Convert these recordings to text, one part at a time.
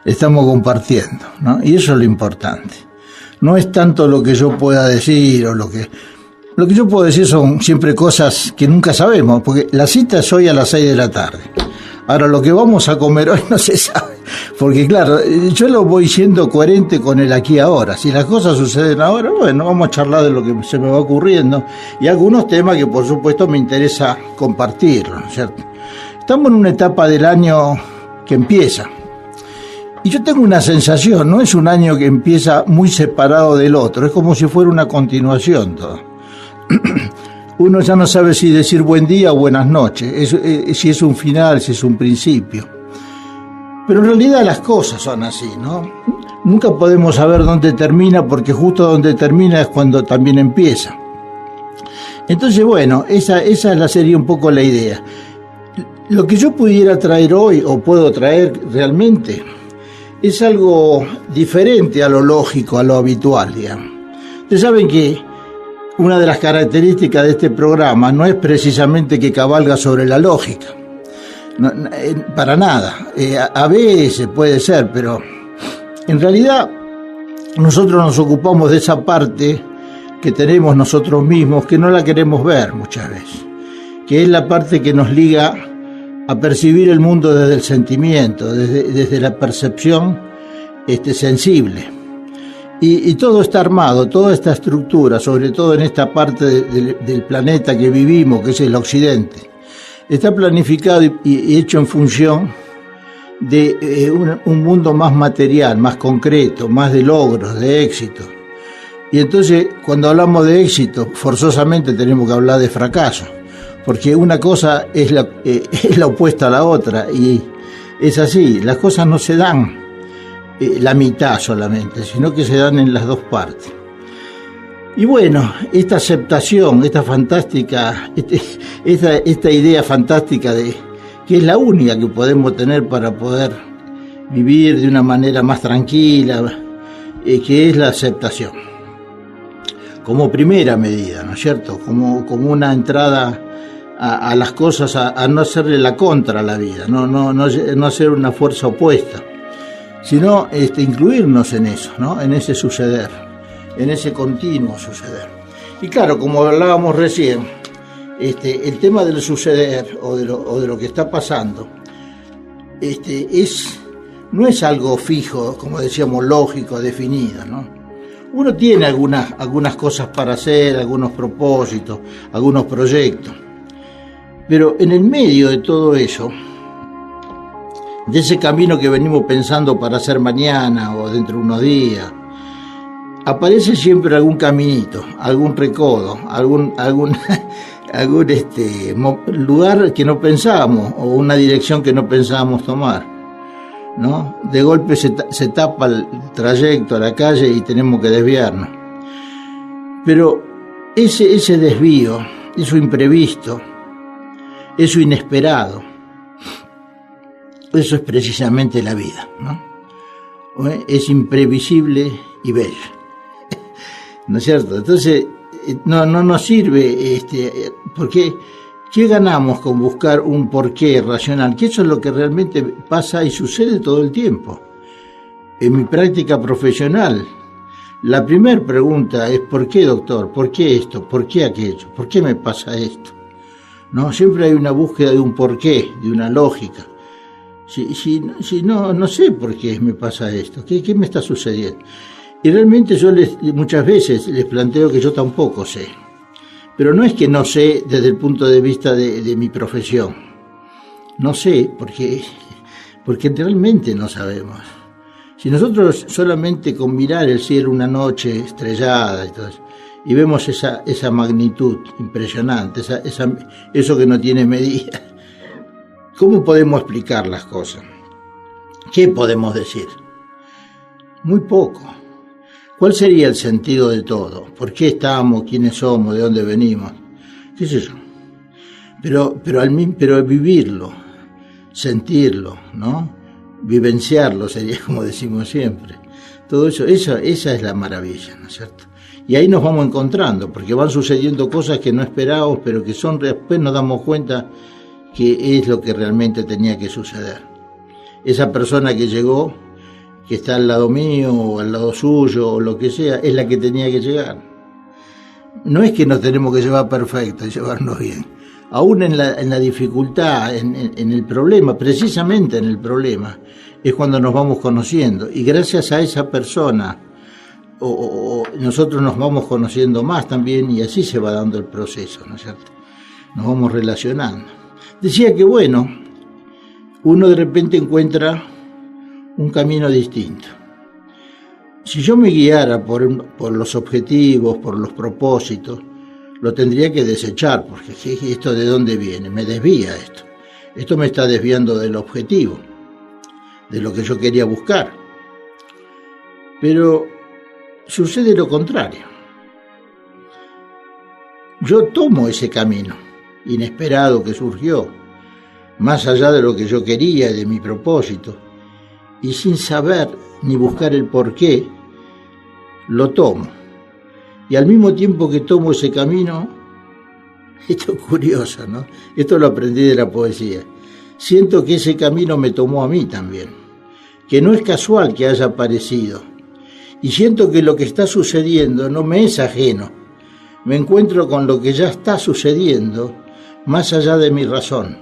estamos compartiendo, ¿no? Y eso es lo importante. No es tanto lo que yo pueda decir o lo que yo puedo decir son siempre cosas que nunca sabemos, porque la cita es hoy a las 6 de la tarde. Ahora, lo que vamos a comer hoy no se sabe, porque claro, yo lo voy siendo coherente con el aquí y ahora. Si las cosas suceden ahora, bueno, vamos a charlar de lo que se me va ocurriendo y algunos temas que por supuesto me interesa compartirlo, ¿no es cierto? Estamos en una etapa del año que empieza. Y yo tengo una sensación, no es un año que empieza muy separado del otro, es como si fuera una continuación todo. Uno ya no sabe si decir buen día o buenas noches, si es un final, si es un principio. Pero en realidad las cosas son así, ¿no? Nunca podemos saber dónde termina, porque justo donde termina es cuando también empieza. Entonces, bueno, esa sería un poco la idea. Lo que yo pudiera traer hoy, o puedo traer realmente, es algo diferente a lo lógico, a lo habitual, digamos. Ustedes saben que una de las características de este programa no es precisamente que cabalga sobre la lógica, no, para nada. A veces puede ser, pero en realidad nosotros nos ocupamos de esa parte que tenemos nosotros mismos, que no la queremos ver muchas veces, que es la parte que nos liga a percibir el mundo desde el sentimiento, desde la percepción sensible. Y todo está armado, toda esta estructura, sobre todo en esta parte del planeta que vivimos, que es el occidente, está planificado y hecho en función de un mundo más material, más concreto, más de logros, de éxito. Y entonces, cuando hablamos de éxito, forzosamente tenemos que hablar de fracaso, porque una cosa es la opuesta a la otra, y es así, las cosas no se dan la mitad solamente, sino que se dan en las dos partes. Y bueno, esta aceptación, esta fantástica, esta idea fantástica de que es la única que podemos tener para poder vivir de una manera más tranquila, que es la aceptación, como primera medida, ¿no es cierto? Como una entrada a las cosas, a no hacerle la contra a la vida, no hacer una fuerza opuesta, sino incluirnos en eso, ¿no? En ese suceder, en ese continuo suceder. Y claro, como hablábamos recién, el tema del suceder o de lo que está pasando, no es algo fijo, como decíamos, lógico, definido, ¿no? Uno tiene algunas cosas para hacer, algunos propósitos, algunos proyectos, pero en el medio de todo eso, de ese camino que venimos pensando para hacer mañana o dentro de unos días, aparece siempre algún caminito, algún recodo, algún lugar que no pensábamos o una dirección que no pensábamos tomar, ¿no? De golpe se tapa el trayecto a la calle y tenemos que desviarnos. Pero ese desvío, eso imprevisto, eso inesperado, eso es precisamente la vida, ¿no? Es imprevisible y bello, ¿no es cierto? Entonces, no nos sirve, porque ¿qué ganamos con buscar un porqué racional? Que eso es lo que realmente pasa y sucede todo el tiempo. En mi práctica profesional, la primera pregunta es ¿por qué, doctor? ¿Por qué esto? ¿Por qué aquello? ¿Por qué me pasa esto? ¿No? Siempre hay una búsqueda de un porqué, de una lógica. Si no sé por qué me pasa esto, ¿qué me está sucediendo? Y realmente yo muchas veces les planteo que yo tampoco sé. Pero no es que no sé desde el punto de vista de mi profesión. No sé, porque realmente no sabemos. Si nosotros solamente con mirar el cielo una noche estrellada y vemos esa magnitud impresionante, eso que no tiene medida, ¿cómo podemos explicar las cosas? ¿Qué podemos decir? Muy poco. ¿Cuál sería el sentido de todo? ¿Por qué estamos? ¿Quiénes somos? ¿De dónde venimos? ¿Qué sé yo? Pero vivirlo, sentirlo, ¿no? Vivenciarlo sería como decimos siempre. Todo eso, esa es la maravilla, ¿no es cierto? Y ahí nos vamos encontrando, porque van sucediendo cosas que no esperábamos, pero que después nos damos cuenta que es lo que realmente tenía que suceder. Esa persona que llegó que está al lado mío o al lado suyo o lo que sea, es la que tenía que llegar. No es que nos tenemos que llevar perfecto y llevarnos bien. Aún en la dificultad, en el problema, precisamente en el problema, es cuando nos vamos conociendo. Y gracias a esa persona, o nosotros nos vamos conociendo más también, y así se va dando el proceso, ¿no es cierto? Nos vamos relacionando. Decía que bueno, uno de repente encuentra un camino distinto. Si yo me guiara por los objetivos, por los propósitos, lo tendría que desechar, porque ¿esto de dónde viene? Me desvía esto. Esto me está desviando del objetivo, de lo que yo quería buscar. Pero sucede lo contrario. Yo tomo ese camino inesperado que surgió, más allá de lo que yo quería, de mi propósito, y sin saber ni buscar el porqué, lo tomo. Y al mismo tiempo que tomo ese camino, esto es curioso, ¿no? Esto lo aprendí de la poesía. Siento que ese camino me tomó a mí también, que no es casual que haya aparecido. Y siento que lo que está sucediendo no me es ajeno. Me encuentro con lo que ya está sucediendo, más allá de mi razón.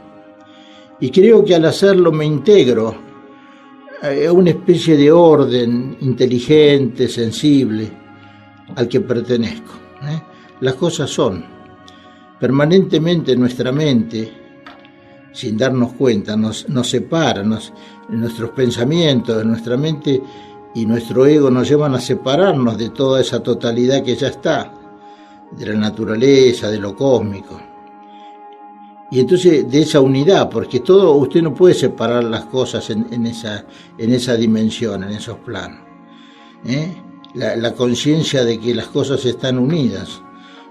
Y creo que al hacerlo me integro a una especie de orden inteligente, sensible, al que pertenezco. Las cosas son. Permanentemente nuestra mente, sin darnos cuenta, nos separa, nuestros pensamientos, nuestra mente y nuestro ego nos llevan a separarnos de toda esa totalidad que ya está, de la naturaleza, de lo cósmico. Y entonces de esa unidad, porque todo, usted no puede separar las cosas en esa dimensión, en esos planos. La conciencia de que las cosas están unidas,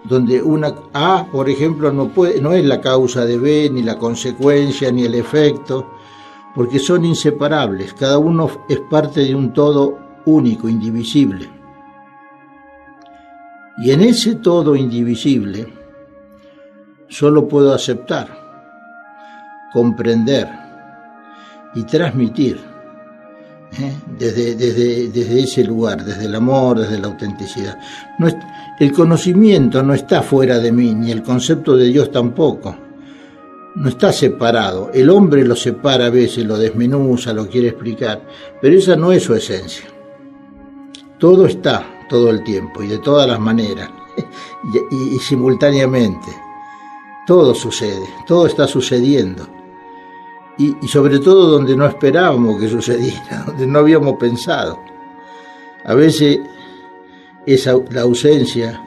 donde una A, por ejemplo, no es la causa de B, ni la consecuencia, ni el efecto, porque son inseparables, cada uno es parte de un todo único, indivisible. Y en ese todo indivisible solo puedo aceptar, comprender y transmitir desde ese lugar, desde el amor, desde la autenticidad. El conocimiento no está fuera de mí, ni el concepto de Dios tampoco. No está separado. El hombre lo separa a veces, lo desmenuza, lo quiere explicar, pero esa no es su esencia. Todo está, todo el tiempo, y de todas las maneras, y simultáneamente. Todo sucede, todo está sucediendo. Y sobre todo donde no esperábamos que sucediera, donde no habíamos pensado. A veces la ausencia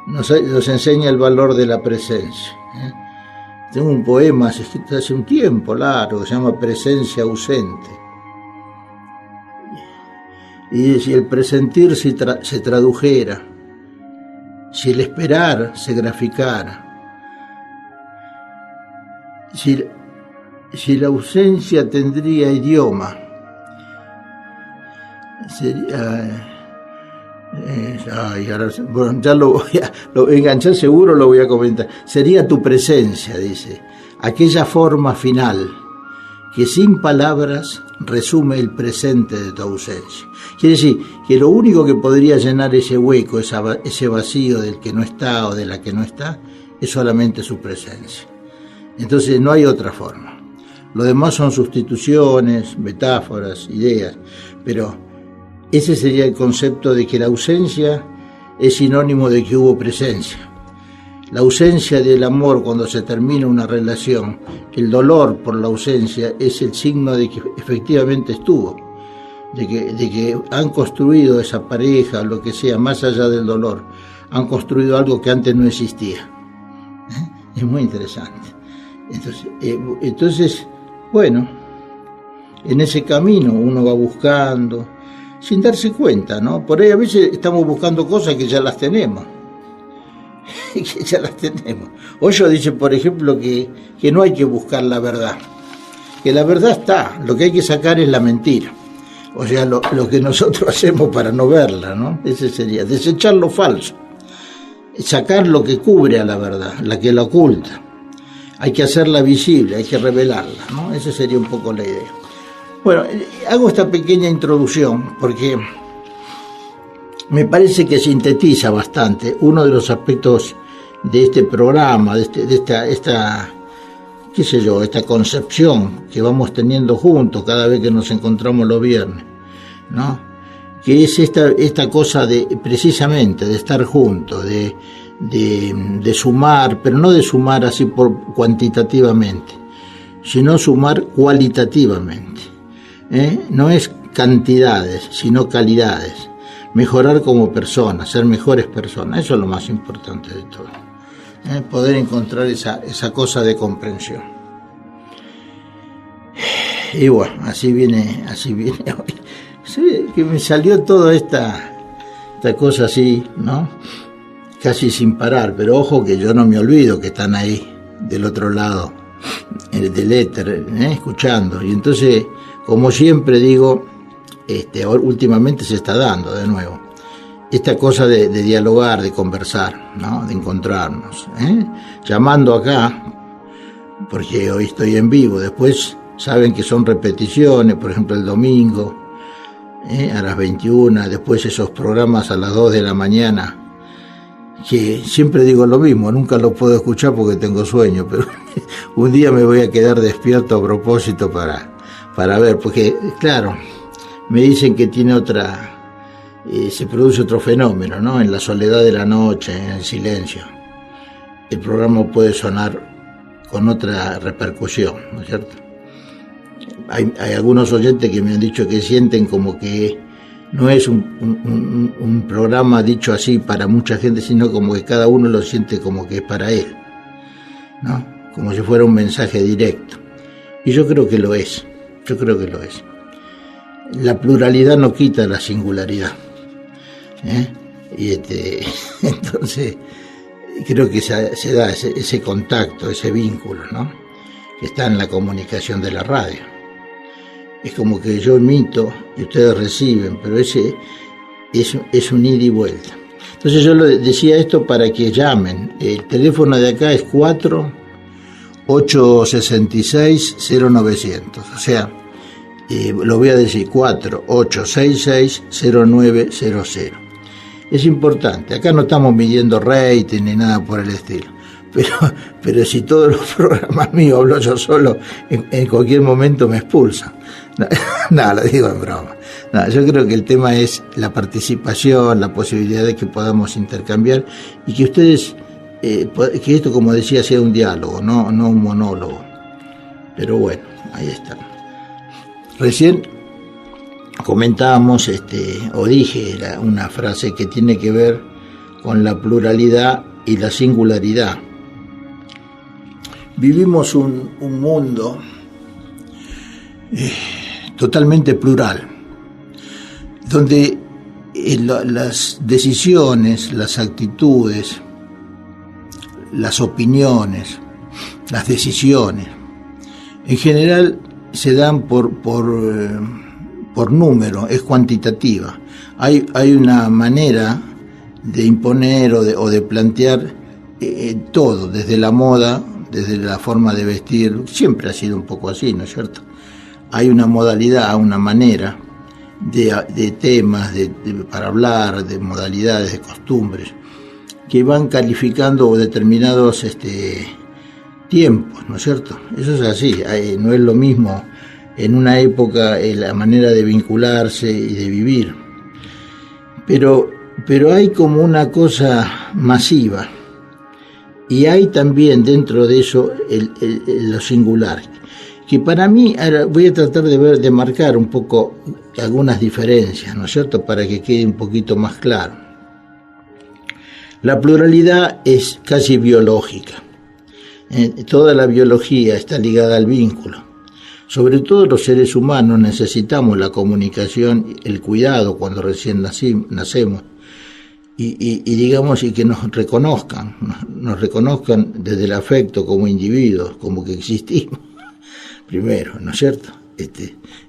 nos enseña el valor de la presencia. Tengo un poema escrito hace un tiempo largo que se llama Presencia ausente. Y si el presentir se tradujera, si el esperar se graficara, si la ausencia tendría idioma, sería... bueno, ya lo enganché seguro, lo voy a comentar. Sería tu presencia, dice, aquella forma final que sin palabras resume el presente de tu ausencia. Quiere decir que lo único que podría llenar ese hueco, ese vacío del que no está o de la que no está, es solamente su presencia. Entonces no hay otra forma. Lo demás son sustituciones, metáforas, ideas, pero ese sería el concepto de que la ausencia es sinónimo de que hubo presencia. La ausencia del amor cuando se termina una relación, el dolor por la ausencia es el signo de que efectivamente estuvo, de que han construido esa pareja, lo que sea, más allá del dolor, han construido algo que antes no existía. Es muy interesante. Entonces, bueno, en ese camino uno va buscando, sin darse cuenta, ¿no? Por ahí a veces estamos buscando cosas que ya las tenemos. Que ya las tenemos. Hoyo dice, por ejemplo, que no hay que buscar la verdad. Que la verdad está, lo que hay que sacar es la mentira. O sea, lo que nosotros hacemos para no verla, ¿no? Ese sería, desechar lo falso. Sacar lo que cubre a la verdad, la que la oculta. Hay que hacerla visible, hay que revelarla, ¿no? Esa sería un poco la idea. Bueno, hago esta pequeña introducción porque me parece que sintetiza bastante uno de los aspectos de este programa, de esta qué sé yo, esta concepción que vamos teniendo juntos cada vez que nos encontramos los viernes, ¿no? Que es esta cosa de, precisamente, de estar juntos, de sumar, pero no de sumar así por cuantitativamente, sino sumar cualitativamente, no es cantidades, sino calidades, mejorar como personas, ser mejores personas, eso es lo más importante de todo, poder encontrar esa cosa de comprensión. Y bueno, así viene hoy. Sí, que me salió toda esta cosa así, ¿no? Casi sin parar, pero ojo que yo no me olvido que están ahí del otro lado del éter, escuchando. Y entonces, como siempre digo, últimamente se está dando de nuevo esta cosa de dialogar, de conversar, ¿no? De encontrarnos, llamando acá, porque hoy estoy en vivo. Después saben que son repeticiones, por ejemplo el domingo, a las 21, después esos programas a las 2 de la mañana, que siempre digo lo mismo, nunca lo puedo escuchar porque tengo sueño, pero un día me voy a quedar despierto a propósito para ver, porque claro, me dicen que tiene se produce otro fenómeno, ¿no? En la soledad de la noche, en el silencio, el programa puede sonar con otra repercusión, ¿no es cierto? Hay algunos oyentes que me han dicho que sienten como que no es un programa dicho así para mucha gente, sino como que cada uno lo siente como que es para él, ¿no? Como si fuera un mensaje directo. Y yo creo que lo es, La pluralidad no quita la singularidad, Y entonces creo que se da ese contacto, ese vínculo, ¿no? Que está en la comunicación de la radio. Es como que yo emito y ustedes reciben, pero ese es un ida y vuelta. Entonces yo decía esto para que llamen. El teléfono de acá es 4-866-0900. O sea, lo voy a decir, 4-866-0900. Es importante. Acá no estamos midiendo rating ni nada por el estilo. Pero si todos los programas míos hablo yo solo, en cualquier momento me expulsan. No, lo digo en broma. No, yo creo que el tema es la participación, la posibilidad de que podamos intercambiar y que ustedes, que esto, como decía, sea un diálogo, no un monólogo. Pero bueno, ahí está. Recién comentábamos, o dije una frase que tiene que ver con la pluralidad y la singularidad. Vivimos un mundo totalmente plural, donde las decisiones, las actitudes, las opiniones, las decisiones, en general se dan por número, es cuantitativa. Hay una manera de imponer o de plantear todo, desde la moda, desde la forma de vestir, siempre ha sido un poco así, ¿no es cierto? Hay una modalidad, una manera de temas para hablar, de modalidades, de costumbres, que van calificando determinados tiempos, ¿no es cierto? Eso es así, no es lo mismo en una época la manera de vincularse y de vivir. Pero hay como una cosa masiva, y hay también dentro de eso lo singular, que para mí, ahora voy a tratar de marcar un poco algunas diferencias, ¿no es cierto?, para que quede un poquito más claro. La pluralidad es casi biológica. Toda la biología está ligada al vínculo. Sobre todo los seres humanos necesitamos la comunicación, el cuidado cuando recién nacemos, y digamos, y que nos reconozcan desde el afecto como individuos, como que existimos, primero, ¿no es cierto?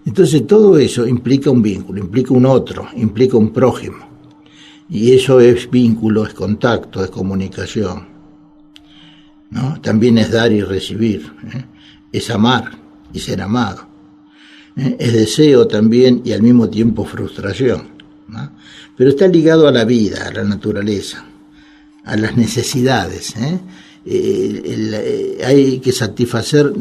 Entonces todo eso implica un vínculo, implica un otro, implica un prójimo, y eso es vínculo, es contacto, es comunicación, ¿no? También es dar y recibir, es amar y ser amado. Es deseo también y al mismo tiempo frustración, ¿no? Pero está ligado a la vida, a la naturaleza, a las necesidades. Hay que satisfacer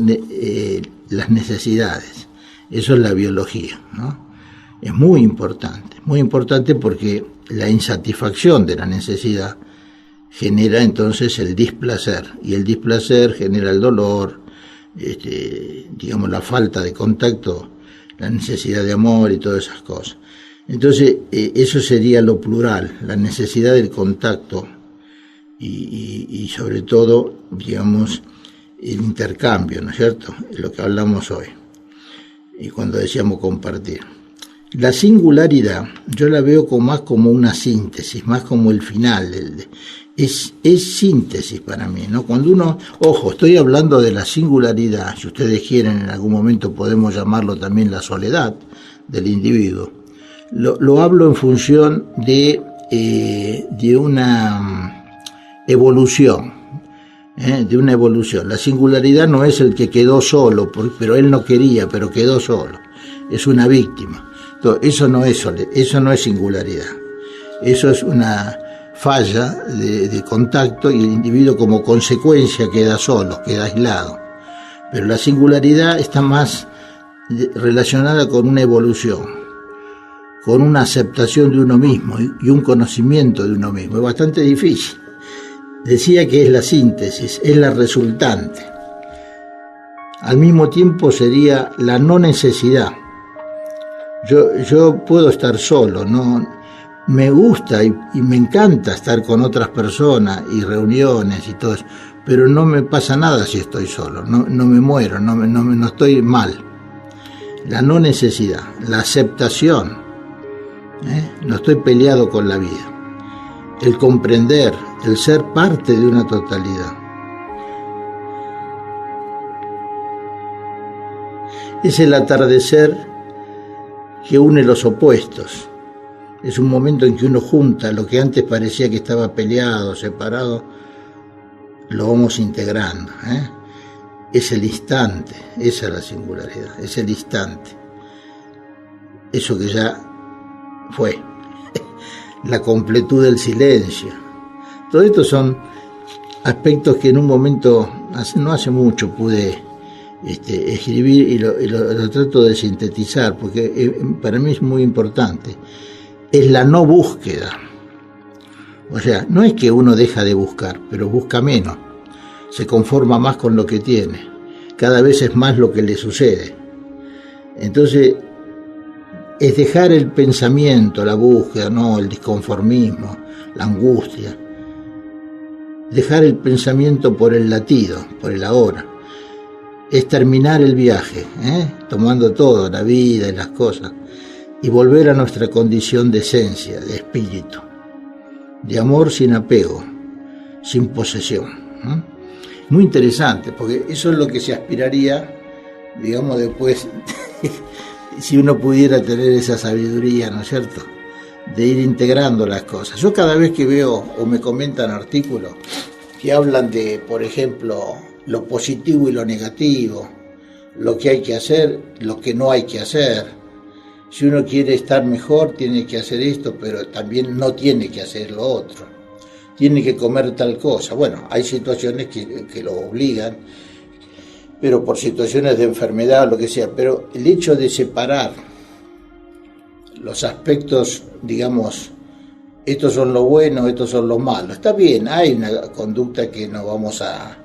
las necesidades. Eso es la biología, ¿no? Es muy importante porque la insatisfacción de la necesidad genera entonces el displacer, y el displacer genera el dolor, digamos, la falta de contacto, la necesidad de amor y todas esas cosas. Entonces, eso sería lo plural, la necesidad del contacto y sobre todo, digamos, el intercambio, ¿no es cierto? Es lo que hablamos hoy, y cuando decíamos compartir. La singularidad, yo la veo más como una síntesis, más como el final, es síntesis para mí, ¿no? Cuando uno, ojo, estoy hablando de la singularidad, si ustedes quieren en algún momento podemos llamarlo también la soledad del individuo. Lo hablo en función de una evolución, de una evolución. La singularidad no es el que quedó solo, pero él no quería, pero quedó solo. Es una víctima. Entonces, eso no es singularidad. Eso es una falla de contacto y el individuo como consecuencia queda solo, queda aislado. Pero la singularidad está más relacionada con una evolución, con una aceptación de uno mismo y un conocimiento de uno mismo. Es bastante difícil. Decía que es la síntesis, es la resultante. Al mismo tiempo sería la no necesidad. Yo puedo estar solo, no me gusta y me encanta estar con otras personas y reuniones y todo eso, pero no me pasa nada si estoy solo, no me muero, no estoy mal. La no necesidad, la aceptación, no estoy peleado con la vida. El comprender, el ser parte de una totalidad. Es el atardecer que une los opuestos. Es un momento en que uno junta lo que antes parecía que estaba peleado, separado, lo vamos integrando. Es el instante, esa es la singularidad, es el instante. Eso que ya fue, la completud del silencio. Todo esto son aspectos que en un momento, no hace mucho, pude escribir y lo trato de sintetizar, porque para mí es muy importante. Es la no búsqueda. O sea, no es que uno deja de buscar, pero busca menos. Se conforma más con lo que tiene. Cada vez es más lo que le sucede. Entonces, es dejar el pensamiento, la búsqueda, no el disconformismo, la angustia. Dejar el pensamiento por el latido, por el ahora. Es terminar el viaje, tomando todo, la vida y las cosas, y volver a nuestra condición de esencia, de espíritu, de amor sin apego, sin posesión. Muy interesante, porque eso es lo que se aspiraría, digamos, después, si uno pudiera tener esa sabiduría, ¿no es cierto?, de ir integrando las cosas. Yo cada vez que veo o me comentan artículos que hablan de, por ejemplo, lo positivo y lo negativo, lo que hay que hacer, lo que no hay que hacer. Si uno quiere estar mejor, tiene que hacer esto, pero también no tiene que hacer lo otro. Tiene que comer tal cosa. Bueno, hay situaciones que lo obligan, pero por situaciones de enfermedad o lo que sea. Pero el hecho de separar los aspectos, digamos, estos son lo bueno, estos son lo malo. Está bien, hay una conducta que no vamos a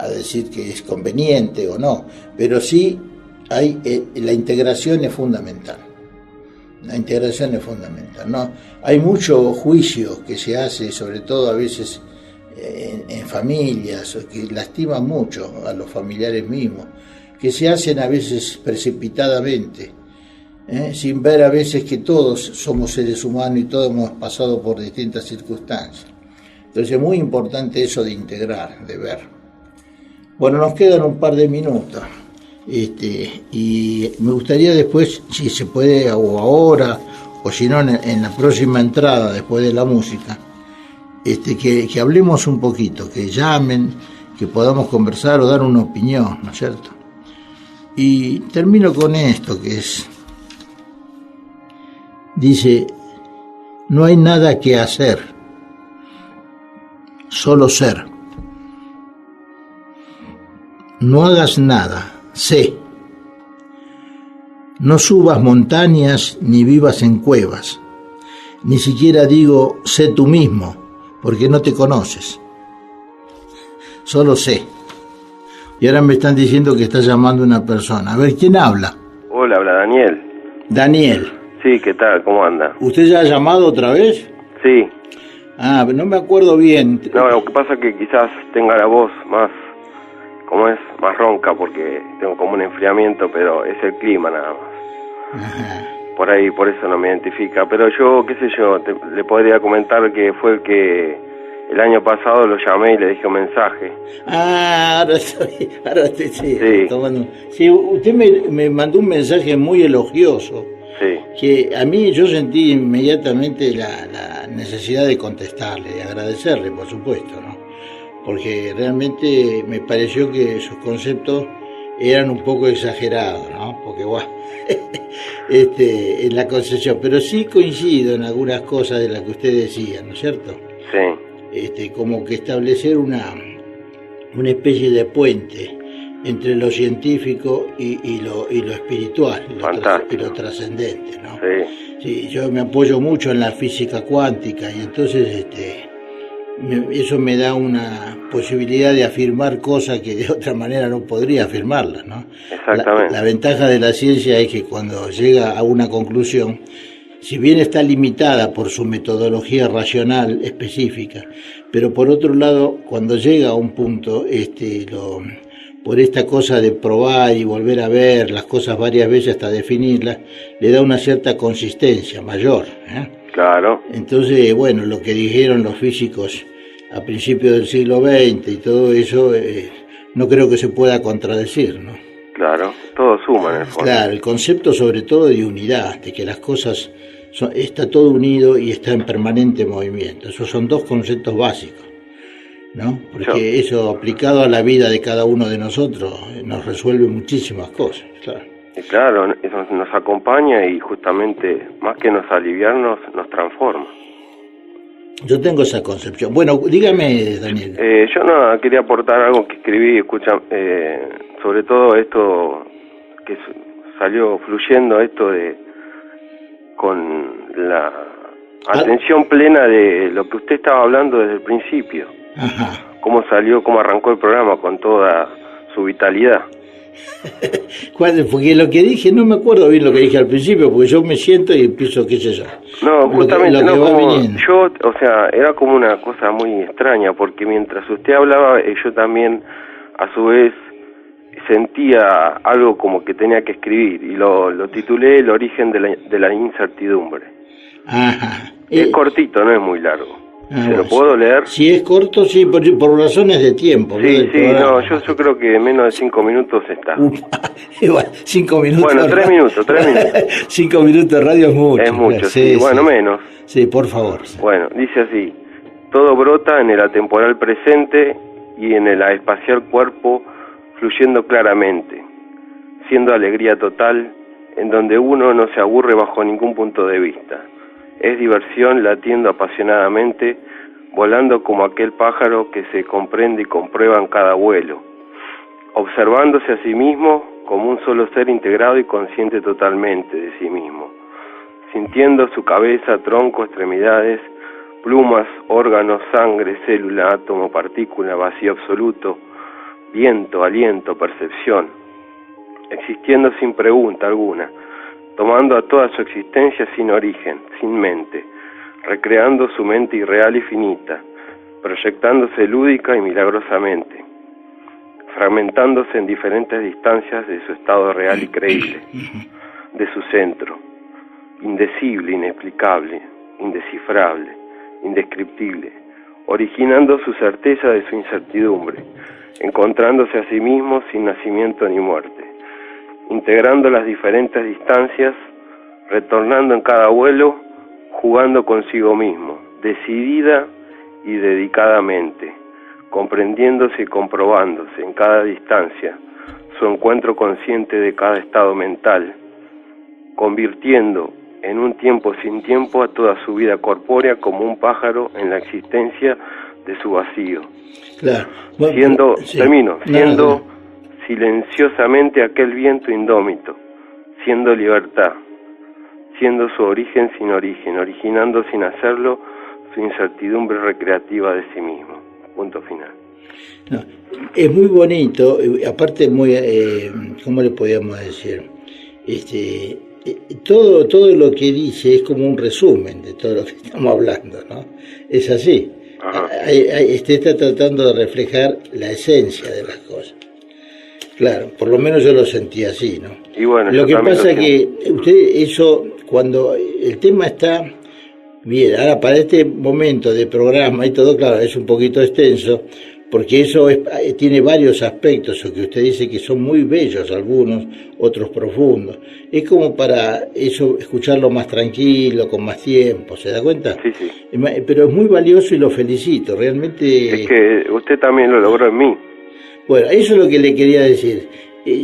decir que es conveniente o no, pero sí hay, la integración es fundamental. La integración es fundamental, ¿no? Hay mucho juicio que se hace, sobre todo a veces en familias, que lastiman mucho a los familiares mismos, que se hacen a veces precipitadamente, sin ver a veces que todos somos seres humanos y todos hemos pasado por distintas circunstancias. Entonces es muy importante eso de integrar, de ver. Bueno, nos quedan un par de minutos. Y me gustaría después, si se puede, o ahora, o si no, en la próxima entrada, después de la música, que hablemos un poquito, que llamen, que podamos conversar o dar una opinión, ¿no es cierto? Y termino con esto que es, dice, no hay nada que hacer, solo ser. No hagas nada, sé. No subas montañas ni vivas en cuevas. Ni siquiera digo, sé tú mismo, porque no te conoces. Solo sé. Y ahora me están diciendo que está llamando una persona. A ver, ¿quién habla? Hola, habla Daniel. Daniel. Sí, ¿qué tal? ¿Cómo anda? ¿Usted ya ha llamado otra vez? Sí. Ah, no me acuerdo bien. No, lo que pasa es que quizás tenga la voz más, como es, más ronca porque tengo como un enfriamiento, pero es el clima nada más. Ajá. Por ahí, por eso no me identifica. Pero yo, qué sé yo, le podría comentar que fue el que el año pasado lo llamé y le dije un mensaje. Ah, ahora estoy sí, Sí. tomando. Sí, usted me mandó un mensaje muy elogioso, Sí. que a mí yo sentí inmediatamente la necesidad de contestarle, de agradecerle, por supuesto, ¿no? Porque realmente me pareció que sus conceptos eran un poco exagerados, ¿no? Porque, bueno, en la concepción, pero sí coincido en algunas cosas de las que usted decía, ¿no es cierto? Sí. Como que establecer una especie de puente entre lo científico y lo espiritual, y lo trascendente, ¿no? Sí. Sí, yo me apoyo mucho en la física cuántica y entonces eso me da una posibilidad de afirmar cosas que de otra manera no podría afirmarlas, ¿no? Exactamente. La ventaja de la ciencia es que cuando llega a una conclusión, si bien está limitada por su metodología racional específica, pero por otro lado, cuando llega a un punto, por esta cosa de probar y volver a ver las cosas varias veces hasta definirlas, le da una cierta consistencia mayor, ¿eh? Claro. Entonces, bueno, lo que dijeron los físicos a principios del siglo XX y todo eso, no creo que se pueda contradecir, ¿no? Claro, todo suma en el fondo. Claro, el concepto sobre todo de unidad, de que las cosas está todo unido y está en permanente movimiento. Esos son dos conceptos básicos, ¿no? Porque eso aplicado a la vida de cada uno de nosotros nos resuelve muchísimas cosas, claro. Y claro, eso nos acompaña y justamente, más que nos aliviarnos, nos transforma. Yo tengo esa concepción. Bueno, dígame, Daniel. Yo no quería aportar algo que escribí, escucha, sobre todo esto que salió fluyendo, esto de con la atención plena de lo que usted estaba hablando desde el principio. Ajá. Cómo salió, cómo arrancó el programa con toda su vitalidad. Porque lo que dije, no me acuerdo bien lo que dije al principio, porque yo me siento y empiezo, qué sé yo. No, justamente, lo que va viniendo. Yo, o sea, era como una cosa muy extraña, porque mientras usted hablaba, yo también, a su vez, sentía algo como que tenía que escribir, y lo titulé El origen de la incertidumbre. Ajá. Es cortito, no es muy largo. ¿Se bueno, lo puedo leer? Si es corto, sí, por razones de tiempo. Sí, no, yo creo que menos de 5 minutos está. Igual, 5 minutos. Bueno, 3 minutos. 5 minutos de radio es mucho. Es mucho, sí. Bueno, menos. Sí, por favor. Bueno, dice así: todo brota en el atemporal presente y en el espacial cuerpo, fluyendo claramente, siendo alegría total, en donde uno no se aburre bajo ningún punto de vista. Es diversión latiendo apasionadamente, volando como aquel pájaro que se comprende y comprueba en cada vuelo, observándose a sí mismo como un solo ser integrado y consciente totalmente de sí mismo, sintiendo su cabeza, tronco, extremidades, plumas, órganos, sangre, célula, átomo, partícula, vacío absoluto, viento, aliento, percepción, existiendo sin pregunta alguna, tomando a toda su existencia sin origen, sin mente, recreando su mente irreal y finita, proyectándose lúdica y milagrosamente, fragmentándose en diferentes distancias de su estado real y creíble, de su centro, indecible, inexplicable, indescifrable, indescriptible, originando su certeza de su incertidumbre, encontrándose a sí mismo sin nacimiento ni muerte, integrando las diferentes distancias, retornando en cada vuelo, jugando consigo mismo, decidida y dedicadamente, comprendiéndose y comprobándose en cada distancia su encuentro consciente de cada estado mental, convirtiendo en un tiempo sin tiempo a toda su vida corpórea como un pájaro en la existencia de su vacío. Claro. Bueno, siendo no. silenciosamente aquel viento indómito, siendo libertad, siendo su origen sin origen, originando sin hacerlo su incertidumbre recreativa de sí mismo. Punto final. No, es muy bonito, aparte muy, ¿cómo le podíamos decir? Todo lo que dice es como un resumen de todo lo que estamos hablando, ¿no? Es así. Está tratando de reflejar la esencia de las cosas. Claro, por lo menos yo lo sentí así, ¿no? Y bueno, lo que pasa es que usted, eso, cuando el tema está bien, ahora para este momento de programa y todo, claro, es un poquito extenso, porque eso tiene varios aspectos, o que usted dice que son muy bellos algunos, otros profundos. Es como para eso escucharlo más tranquilo, con más tiempo, ¿se da cuenta? Sí, sí. Pero es muy valioso y lo felicito, realmente. Es que usted también lo logró en mí. Bueno, eso es lo que le quería decir.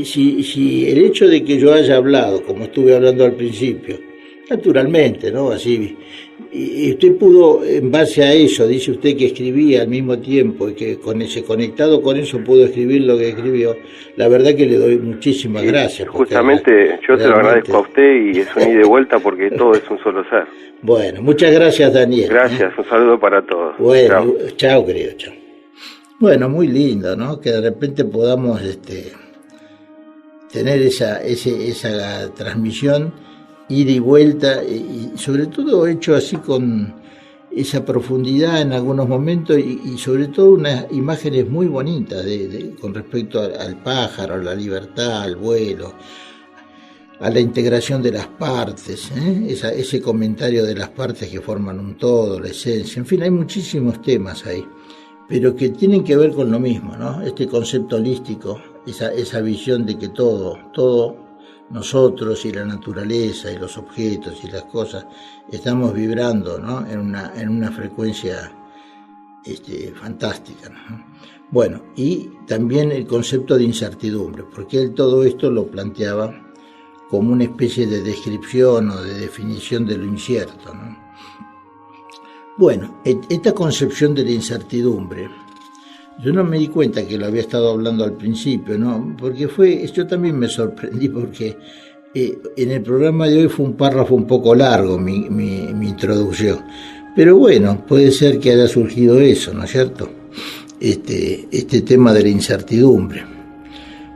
Si el hecho de que yo haya hablado, como estuve hablando al principio, naturalmente, ¿no? Así, y usted pudo, en base a eso, dice usted que escribía al mismo tiempo y que conectado con eso pudo escribir lo que escribió. La verdad que le doy muchísimas gracias. Justamente yo se lo agradezco a usted y es un ida y de vuelta porque todo es un solo ser. Bueno, muchas gracias, Daniel. Gracias, un saludo para todos. Bueno, chao querido, chao. Bueno, muy lindo, ¿no? Que de repente podamos tener esa transmisión, ida y vuelta, y sobre todo hecho así con esa profundidad en algunos momentos y sobre todo unas imágenes muy bonitas con respecto al pájaro, a la libertad, al vuelo, a la integración de las partes, ese comentario de las partes que forman un todo, la esencia, en fin, hay muchísimos temas ahí, pero que tienen que ver con lo mismo, ¿no? Este concepto holístico, esa visión de que todo nosotros y la naturaleza y los objetos y las cosas estamos vibrando, ¿no? en una frecuencia fantástica, ¿no? Bueno, y también el concepto de incertidumbre, porque él todo esto lo planteaba como una especie de descripción o de definición de lo incierto, ¿no? Bueno, esta concepción de la incertidumbre, yo no me di cuenta que lo había estado hablando al principio, ¿no? Porque yo también me sorprendí porque en el programa de hoy fue un párrafo un poco largo mi introducción. Pero bueno, puede ser que haya surgido eso, ¿no es cierto? Este tema de la incertidumbre.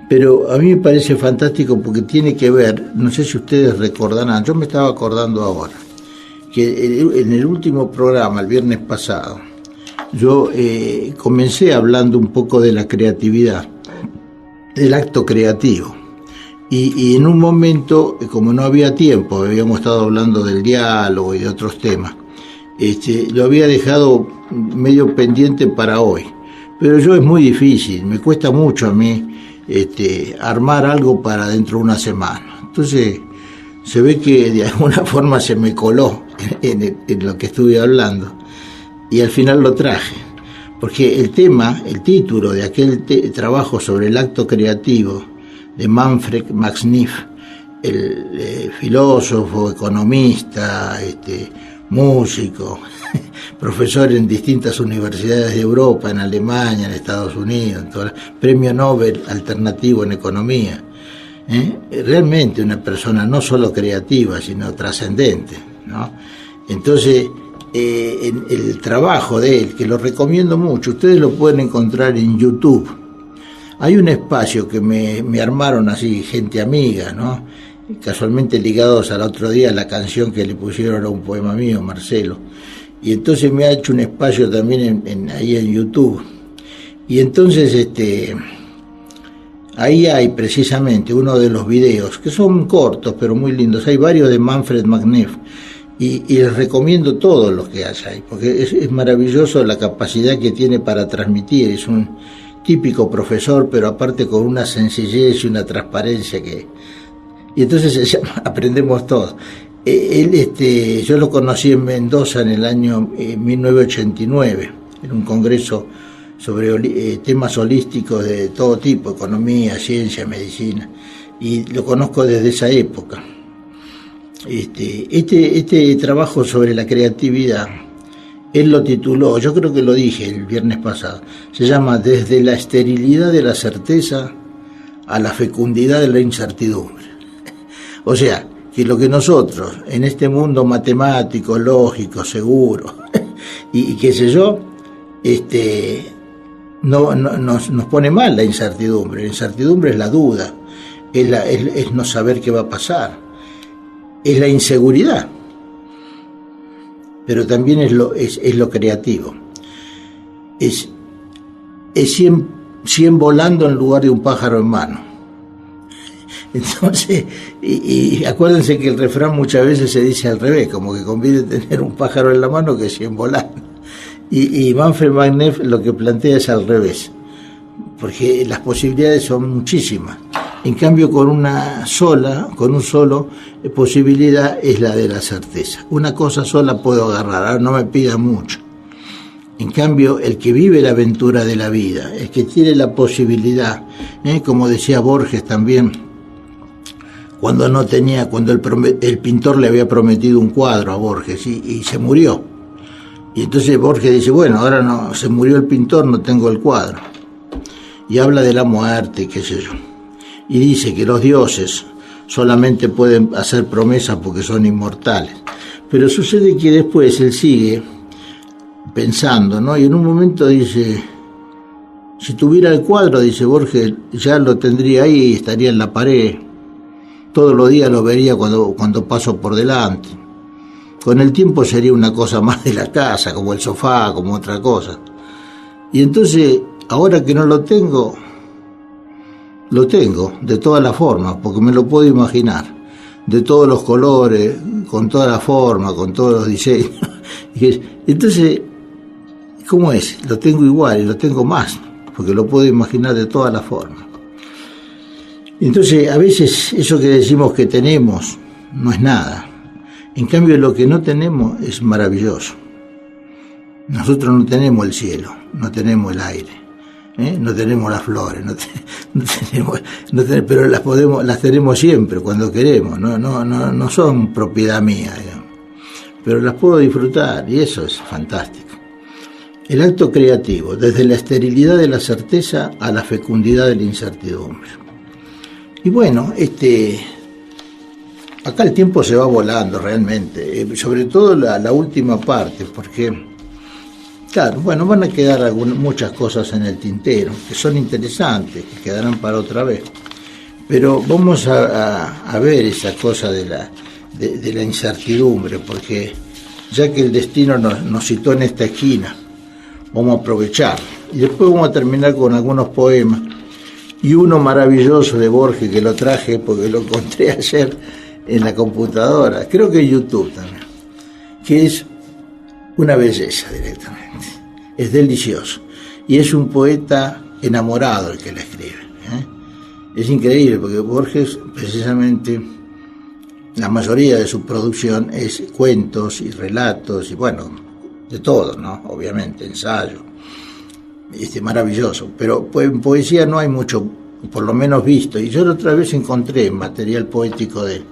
Pero a mí me parece fantástico porque tiene que ver, no sé si ustedes recordarán, yo me estaba acordando ahora, que en el último programa, el viernes pasado, yo comencé hablando un poco de la creatividad, del acto creativo. Y en un momento, como no había tiempo, habíamos estado hablando del diálogo y de otros temas, lo había dejado medio pendiente para hoy. Pero yo es muy difícil, me cuesta mucho a mí armar algo para dentro de una semana. Entonces, se ve que de alguna forma se me coló en lo que estuve hablando. Y al final lo traje, porque el título de aquel trabajo sobre el acto creativo de Manfred Max Neef, el filósofo, economista, músico, profesor en distintas universidades de Europa, en Alemania, en Estados Unidos, premio Nobel alternativo en economía. Realmente una persona no solo creativa, sino trascendente, ¿no? Entonces, el trabajo de él, que lo recomiendo mucho, ustedes lo pueden encontrar en YouTube. Hay un espacio que me armaron así, gente amiga, ¿no? Casualmente ligados al otro día a la canción que le pusieron a un poema mío, Marcelo. Y entonces me ha hecho un espacio también ahí en YouTube. Y entonces ahí hay precisamente uno de los videos, que son cortos pero muy lindos. Hay varios de Manfred Max Neef. Y les recomiendo todos los que hay ahí, porque es maravilloso la capacidad que tiene para transmitir. Es un típico profesor, pero aparte con una sencillez y una transparencia y entonces se llama Aprendemos Todos. Yo lo conocí en Mendoza en el año 1989, en un congreso sobre temas holísticos de todo tipo, economía, ciencia, medicina, y lo conozco desde esa época. Este trabajo sobre la creatividad, él lo tituló, yo creo que lo dije el viernes pasado, se llama Desde la esterilidad de la certeza a la fecundidad de la incertidumbre. O sea, que lo que nosotros, en este mundo matemático, lógico, seguro, y qué sé yo, nos pone mal la incertidumbre. La incertidumbre es la duda, es no saber qué va a pasar, es la inseguridad, pero también es lo creativo. Es 100 volando en lugar de un pájaro en mano. Entonces, y acuérdense que el refrán muchas veces se dice al revés, como que conviene tener un pájaro en la mano que 100 volando. Y Manfred Machner lo que plantea es al revés, porque las posibilidades son muchísimas. En cambio, con un solo posibilidad es la de la certeza. Una cosa sola puedo agarrar, ahora no me pida mucho. En cambio, el que vive la aventura de la vida, el que tiene la posibilidad, como decía Borges también, cuando el pintor le había prometido un cuadro a Borges y se murió. Y entonces Borges dice, bueno, ahora no, se murió el pintor, no tengo el cuadro. Y habla de la muerte, qué sé yo. Y dice que los dioses solamente pueden hacer promesas porque son inmortales. Pero sucede que después él sigue pensando, ¿no? Y en un momento dice, si tuviera el cuadro, dice Borges, ya lo tendría ahí, estaría en la pared. Todos los días lo vería cuando paso por delante. Con el tiempo sería una cosa más de la casa, como el sofá, como otra cosa. Y entonces, ahora que no lo tengo de todas las formas, porque me lo puedo imaginar, de todos los colores, con toda la forma, con todos los diseños. Entonces, ¿cómo es? Lo tengo igual y lo tengo más, porque lo puedo imaginar de todas las formas. Entonces, a veces eso que decimos que tenemos no es nada. En cambio, lo que no tenemos es maravilloso. Nosotros no tenemos el cielo, no tenemos el aire, no tenemos las flores, pero las tenemos siempre, cuando queremos. No son propiedad mía, digamos, pero las puedo disfrutar y eso es fantástico. El acto creativo, desde la esterilidad de la certeza a la fecundidad de la incertidumbre. Y bueno, acá el tiempo se va volando realmente, sobre todo la última parte, porque, claro, bueno, van a quedar muchas cosas en el tintero, que son interesantes, que quedarán para otra vez, pero vamos a ver esa cosa de la incertidumbre, porque ya que el destino nos citó en esta esquina, vamos a aprovechar, y después vamos a terminar con algunos poemas, y uno maravilloso de Borges, que lo traje porque lo encontré ayer en la computadora, creo que en YouTube también, que es una belleza directamente, es delicioso, y es un poeta enamorado el que la escribe. Es increíble, porque Borges, precisamente, la mayoría de su producción es cuentos y relatos, y bueno, de todo, ¿no? Obviamente, ensayo. Maravilloso, pero en poesía no hay mucho, por lo menos visto, y yo la otra vez encontré material poético de él,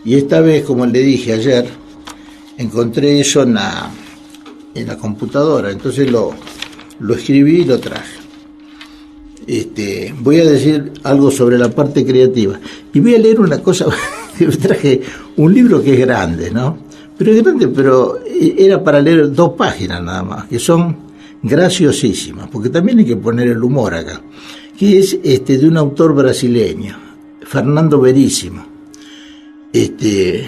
y esta vez, como le dije ayer, encontré eso en la computadora, entonces lo escribí y lo traje. Voy a decir algo sobre la parte creativa, y voy a leer una cosa, que traje un libro que es grande, ¿no? Pero es grande, pero era para leer 2 páginas nada más, que son graciosísimas, porque también hay que poner el humor acá, que es de un autor brasileño, Fernando Veríssimo, que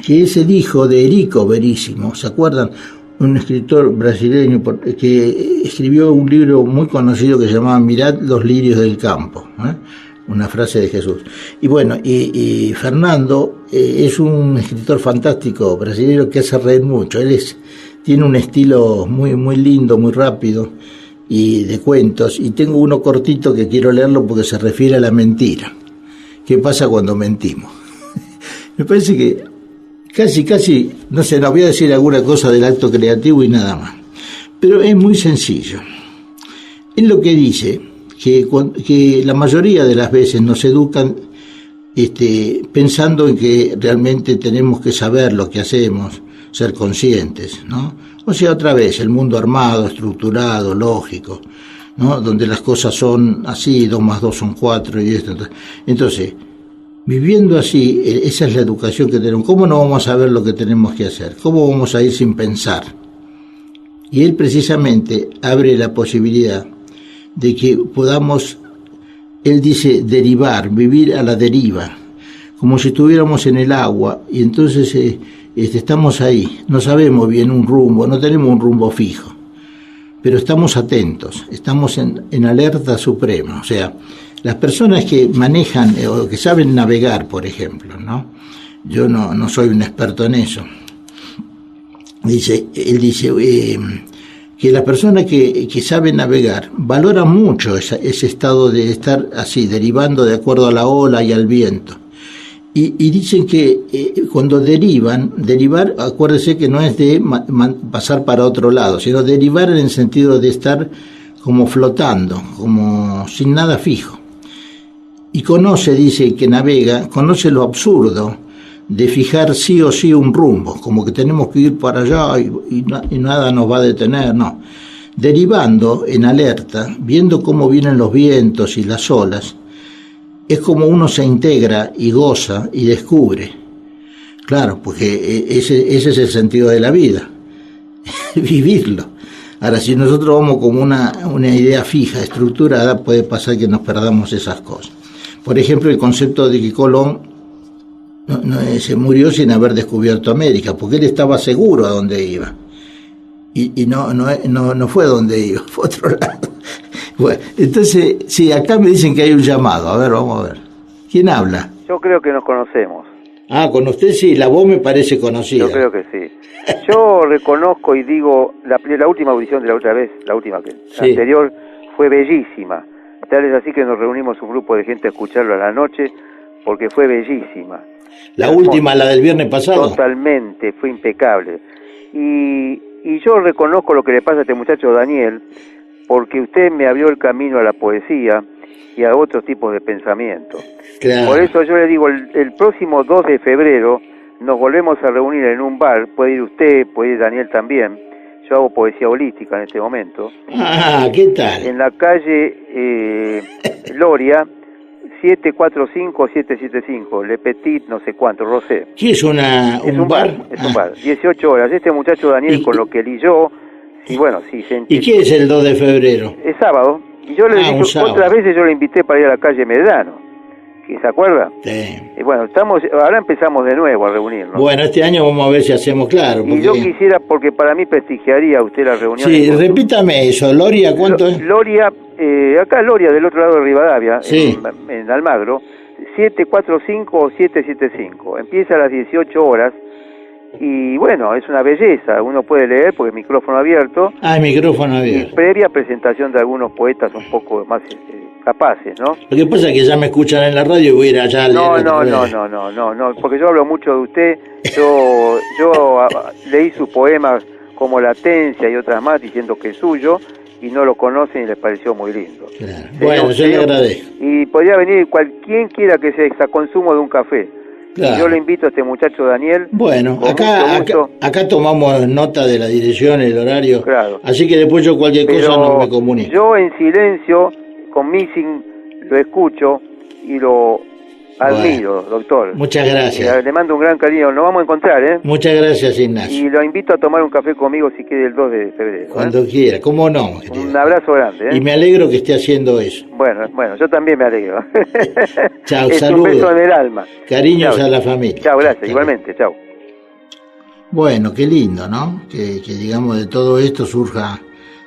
es el hijo de Érico Veríssimo, ¿se acuerdan? Un escritor brasileño que escribió un libro muy conocido que se llamaba Mirad los lirios del campo, una frase de Jesús. Y bueno, y Fernando es un escritor fantástico brasileño que hace reír mucho. Él tiene un estilo muy, muy lindo, muy rápido, y de cuentos, y tengo uno cortito que quiero leerlo porque se refiere a la mentira. ¿Qué pasa cuando mentimos? Me parece que casi, no sé, no voy a decir alguna cosa del acto creativo y nada más, pero es muy sencillo. es lo que dice, que la mayoría de las veces nos educan pensando en que realmente tenemos que saber lo que hacemos, ser conscientes, ¿no? O sea, otra vez, el mundo armado, estructurado, lógico, ¿no? Donde las cosas son así, 2 más 2 son 4 y esto. Entonces, viviendo así, esa es la educación que tenemos. ¿Cómo no vamos a saber lo que tenemos que hacer? ¿Cómo vamos a ir sin pensar? Y él precisamente abre la posibilidad de que podamos, él dice, derivar, vivir a la deriva, como si estuviéramos en el agua, y entonces estamos ahí, no sabemos bien un rumbo, no tenemos un rumbo fijo, pero estamos atentos, estamos en alerta suprema. O sea, las personas que manejan o que saben navegar, por ejemplo, ¿no? Yo no soy un experto en eso. Él dice que la persona que sabe navegar valora mucho ese estado de estar así, derivando de acuerdo a la ola y al viento. Y dicen que cuando derivar, acuérdese que no es de pasar para otro lado, sino derivar en el sentido de estar como flotando, como sin nada fijo. Y dice que navega, conoce lo absurdo de fijar sí o sí un rumbo, como que tenemos que ir para allá y nada nos va a detener, no. Derivando en alerta, viendo cómo vienen los vientos y las olas, es como uno se integra y goza y descubre. Claro, porque ese es el sentido de la vida, vivirlo. Ahora, si nosotros vamos como una idea fija, estructurada, puede pasar que nos perdamos esas cosas. Por ejemplo, el concepto de que Colón se murió sin haber descubierto América, porque él estaba seguro a dónde iba. Y no fue a donde iba, fue a otro lado. Bueno, entonces, sí, acá me dicen que hay un llamado. A ver, vamos a ver. ¿Quién habla? Yo creo que nos conocemos. Ah, con usted sí, la voz me parece conocida. Yo creo que sí. Yo reconozco y digo, la última audición de la otra vez, la anterior, fue bellísima. Tal es así que nos reunimos un grupo de gente a escucharlo a la noche, porque fue bellísima. La última, la del viernes pasado. Totalmente, fue impecable. Y yo reconozco lo que le pasa a este muchacho Daniel, porque usted me abrió el camino a la poesía y a otros tipos de pensamiento. Claro. Por eso yo le digo, el próximo 2 de febrero nos volvemos a reunir en un bar, puede ir usted, puede ir Daniel también. Yo hago poesía holística en este momento. Ah, ¿qué tal? En la calle Loria, 745-775, Le Petit, no sé cuánto, Rosé. ¿Qué es un bar? Es un bar, 18 horas. Este muchacho Daniel, con lo que él y yo, y bueno, sí. ¿Y qué es el 2 de febrero? Es sábado. Y yo le dije, otras veces yo le invité para ir a la calle Medrano. ¿Se acuerda? Sí. Y bueno, ahora empezamos de nuevo a reunirnos. Bueno, este año vamos a ver si hacemos claro. Y yo quisiera, porque para mí prestigiaría usted la reunión. Sí, repítame eso. Loria, ¿cuánto es? Loria, acá Loria, del otro lado de Rivadavia, sí, en Almagro, 745 o 775. Empieza a las 18 horas. Y bueno, es una belleza, uno puede leer porque el micrófono abierto. Ah, el micrófono abierto. Y previa presentación de algunos poetas un poco más capaces, ¿no? Lo que pasa es que ya me escuchan en la radio y voy a ir allá a leer. No, porque yo hablo mucho de usted. Yo leí sus poemas como Latencia y otras más diciendo que es suyo y no lo conocen y les pareció muy lindo. Claro. Bueno, yo le agradezco. Y podría venir quien quiera que sea a consumo de un café. Claro. Yo le invito a este muchacho Daniel. Bueno, acá tomamos nota de la dirección, el horario. Claro. Así que después yo cualquier cosa no me comunico. Yo en silencio, con Missing, lo escucho y lo admiro, doctor. Muchas gracias. Le mando un gran cariño. Nos vamos a encontrar, ¿eh? Muchas gracias, Ignacio. Y lo invito a tomar un café conmigo si quiere el 2 de febrero. Cuando quiera, ¿cómo no? Un abrazo grande, ¿eh? Y me alegro que esté haciendo eso. Bueno, yo también me alegro. Chao, saludos. Un beso en el alma. Cariños a la familia. Chao, gracias, igualmente, chao. Bueno, qué lindo, ¿no? Que digamos de todo esto surja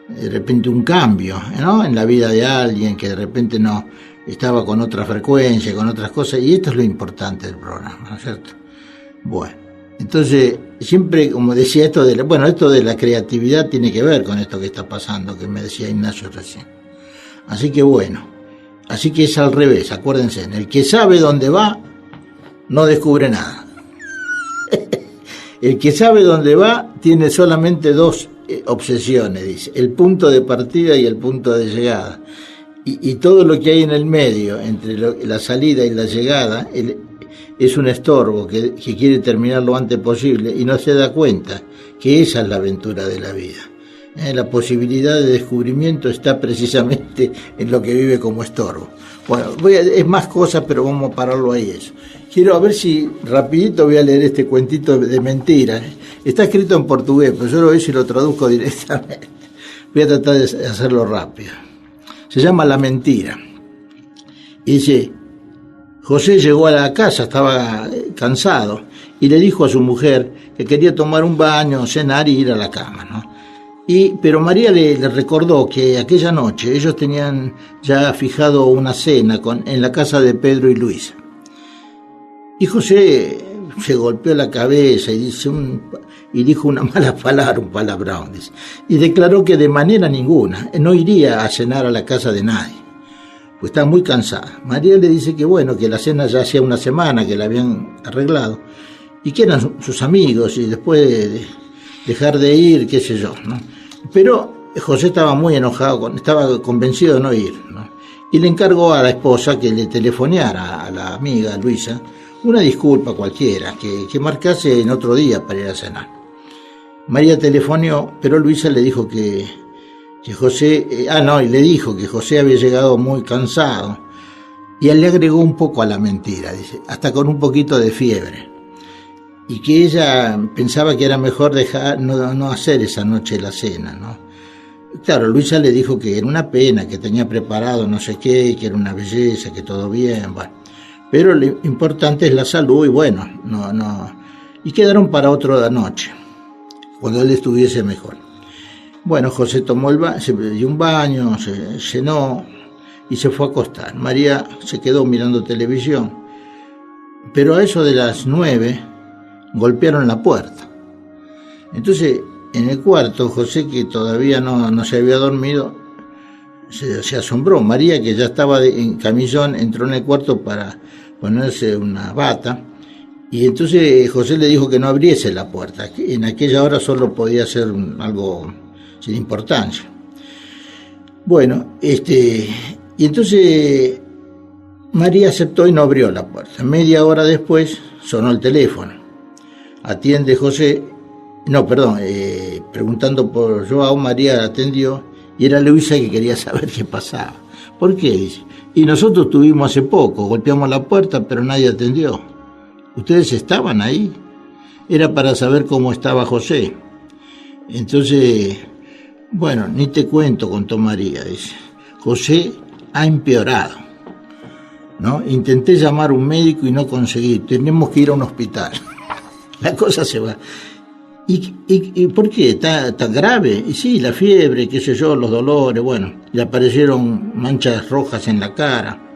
de repente un cambio, ¿no? En la vida de alguien que de repente no estaba con otra frecuencia, con otras cosas, y esto es lo importante del programa, ¿no es cierto? Bueno, entonces, siempre, como decía, esto de la creatividad tiene que ver con esto que está pasando, que me decía Ignacio recién. Así que bueno, así que es al revés, acuérdense, el que sabe dónde va, no descubre nada. El que sabe dónde va, tiene solamente dos obsesiones, dice, el punto de partida y el punto de llegada. Y todo lo que hay en el medio, entre la salida y la llegada, es un estorbo que quiere terminar lo antes posible y no se da cuenta que esa es la aventura de la vida. La posibilidad de descubrimiento está precisamente en lo que vive como estorbo. Bueno, es más cosas, pero vamos a pararlo ahí eso. Quiero a ver si rapidito voy a leer este cuentito de mentiras. Está escrito en portugués, pero yo lo veo si lo traduzco directamente. Voy a tratar de hacerlo rápido. Se llama La mentira. Y dice, José llegó a la casa, estaba cansado, y le dijo a su mujer que quería tomar un baño, cenar y ir a la cama, ¿no? Pero María le recordó que aquella noche ellos tenían ya fijado una cena en la casa de Pedro y Luisa. Y José se golpeó la cabeza y dijo una mala palabra, un palabrón, dice, y declaró que de manera ninguna no iría a cenar a la casa de nadie, pues estaba muy cansada. María le dice que bueno, que la cena ya hacía una semana que la habían arreglado y que eran sus amigos y después de dejar de ir, qué sé yo, ¿no? Pero José estaba muy enojado, estaba convencido de no ir, ¿no? Y le encargó a la esposa que le telefoneara a la amiga Luisa una disculpa cualquiera, que marcase en otro día para ir a cenar. María telefoneó, pero Luisa le dijo que José, y le dijo que José había llegado muy cansado, y él le agregó un poco a la mentira, dice, hasta con un poquito de fiebre, y que ella pensaba que era mejor no hacer esa noche la cena, ¿no? Claro, Luisa le dijo que era una pena, que tenía preparado no sé qué, que era una belleza, que todo bien, bueno. Pero lo importante es la salud y bueno, y quedaron para otra noche, cuando él estuviese mejor. Bueno, José se dio un baño, se cenó y se fue a acostar. María se quedó mirando televisión, pero a eso de las 9 golpearon la puerta. Entonces, en el cuarto, José, que todavía no se había dormido, se asombró. María, que ya estaba en camisón, entró en el cuarto para ponerse una bata, y entonces José le dijo que no abriese la puerta, que en aquella hora solo podía ser algo sin importancia. Bueno, y entonces María aceptó y no abrió la puerta. Media hora después sonó el teléfono. Atiende José, preguntando por Joao. María atendió y era Luisa, que quería saber qué pasaba. ¿Por qué? Dice, y nosotros tuvimos hace poco, golpeamos la puerta, pero nadie atendió. ¿Ustedes estaban ahí? Era para saber cómo estaba José. Entonces, bueno, ni te cuento, contó María, dice, José ha empeorado, ¿no? Intenté llamar a un médico y no conseguí, tenemos que ir a un hospital. La cosa se va. ¿Y por qué? ¿Está tan grave? Y sí, la fiebre, qué sé yo, los dolores, bueno, le aparecieron manchas rojas en la cara.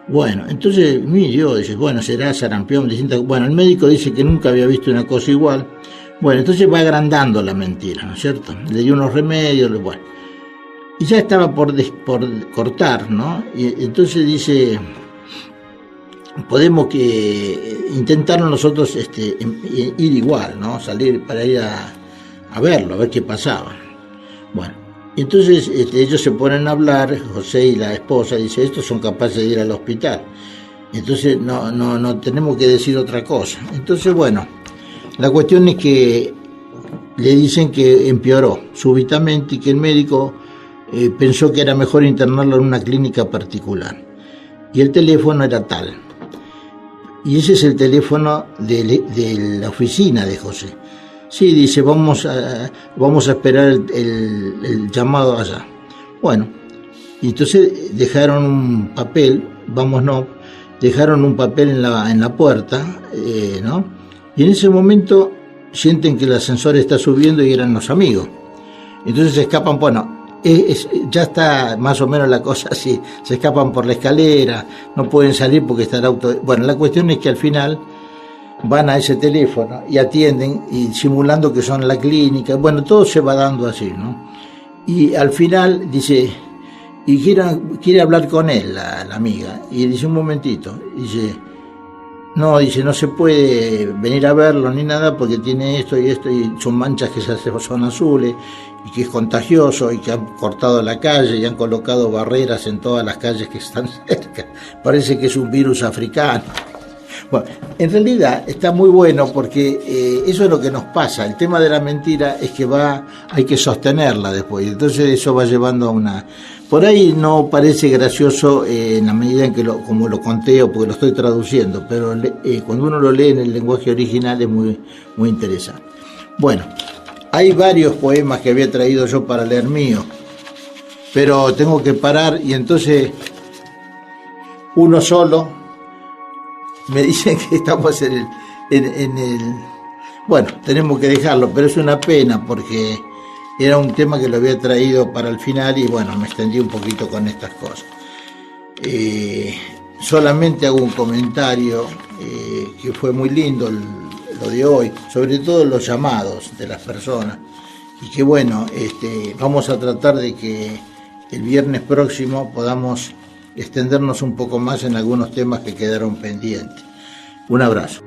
Bueno, entonces, mi Dios, dice, bueno, será sarampión, bueno, el médico dice que nunca había visto una cosa igual. Bueno, entonces va agrandando la mentira, ¿no es cierto? Le dio unos remedios, bueno. Y ya estaba por cortar, ¿no? Y entonces dice, podemos intentarlo nosotros ir igual, ¿no? Salir para ir a verlo, a ver qué pasaba. Bueno, entonces ellos se ponen a hablar, José y la esposa, dice, estos son capaces de ir al hospital. Entonces no tenemos que decir otra cosa. Entonces, bueno, la cuestión es que le dicen que empeoró súbitamente y que el médico pensó que era mejor internarlo en una clínica particular. Y el teléfono era tal. Y ese es el teléfono de la oficina de José. Sí, dice, vamos a esperar el llamado allá. Bueno, y entonces dejaron un papel, dejaron un papel en la puerta, ¿no? Y en ese momento sienten que el ascensor está subiendo y eran los amigos. Entonces se escapan, bueno, ya está más o menos la cosa así, se escapan por la escalera, no pueden salir porque está el auto. Bueno, la cuestión es que al final van a ese teléfono y atienden, y simulando que son la clínica, bueno, todo se va dando así, ¿no? Y al final dice, y quiere hablar con él, la amiga, y dice, un momentito, dice, no, dice, no se puede venir a verlo ni nada porque tiene esto, y son manchas que son azules, y que es contagioso, y que han cortado la calle, y han colocado barreras en todas las calles que están cerca. Parece que es un virus africano. Bueno, en realidad está muy bueno porque eso es lo que nos pasa. El tema de la mentira es que hay que sostenerla después. Entonces eso va llevando a una... Por ahí no parece gracioso en la medida en que como lo conté o porque lo estoy traduciendo, pero cuando uno lo lee en el lenguaje original es muy, muy interesante. Bueno, hay varios poemas que había traído yo para leer mío, pero tengo que parar y entonces uno solo... Me dicen que estamos en el... Bueno, tenemos que dejarlo, pero es una pena porque era un tema que lo había traído para el final y bueno, me extendí un poquito con estas cosas. Solamente hago un comentario que fue muy lindo lo de hoy, sobre todo los llamados de las personas. Y que bueno, vamos a tratar de que el viernes próximo podamos extendernos un poco más en algunos temas que quedaron pendientes. Un abrazo.